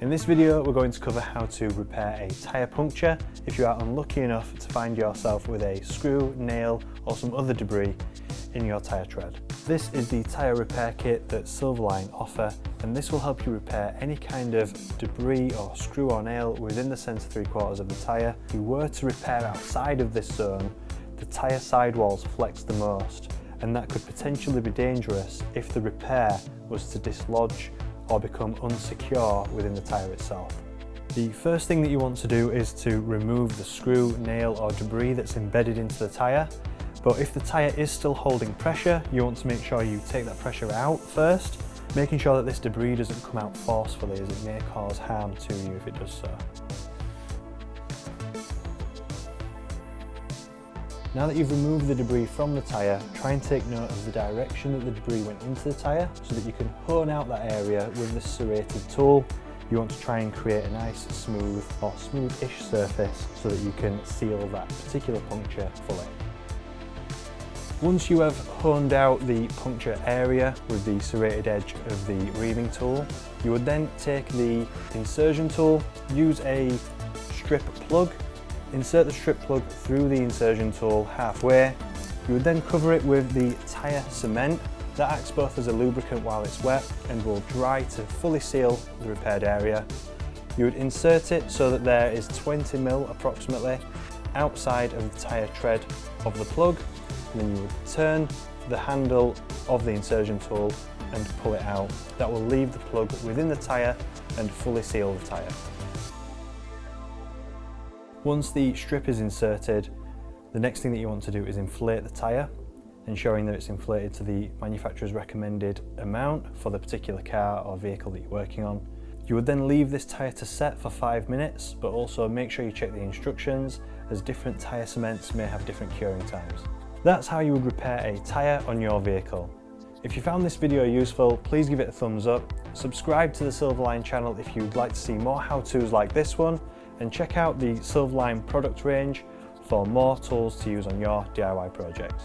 In this video, we're going to cover how to repair a tyre puncture if you are unlucky enough to find yourself with a screw, nail or some other debris in your tyre tread. This is the tyre repair kit that Silverline offer, and this will help you repair any kind of debris or screw or nail within the centre 3/4 of the tyre. If you were to repair outside of this zone, the tyre sidewalls flex the most, and that could potentially be dangerous if the repair was to dislodge or become unsecure within the tyre itself. The first thing that you want to do is to remove the screw, nail or debris that's embedded into the tyre. But if the tyre is still holding pressure, you want to make sure you take that pressure out first, making sure that this debris doesn't come out forcefully, as it may cause harm to you if it does so. Now that you've removed the debris from the tyre, try and take note of the direction that the debris went into the tyre so that you can hone out that area with this serrated tool. You want to try and create a nice smooth or smooth-ish surface so that you can seal that particular puncture fully. Once you have honed out the puncture area with the serrated edge of the reaming tool, you would then take the insertion tool, use a strip plug, insert the strip plug through the insertion tool halfway. You would then cover it with the tyre cement. That acts both as a lubricant while it's wet and will dry to fully seal the repaired area. You would insert it so that there is 20 mil approximately outside of the tyre tread of the plug, and then you would turn the handle of the insertion tool and pull it out. That will leave the plug within the tyre and fully seal the tyre. Once the strip is inserted, the next thing that you want to do is inflate the tyre, ensuring that it's inflated to the manufacturer's recommended amount for the particular car or vehicle that you're working on. You would then leave this tyre to set for 5 minutes, but also make sure you check the instructions, as different tyre cements may have different curing times. That's how you would repair a tyre on your vehicle. If you found this video useful, please give it a thumbs up, subscribe to the Silverline channel if you'd like to see more how-tos like this one, and check out the Silverline product range for more tools to use on your DIY projects.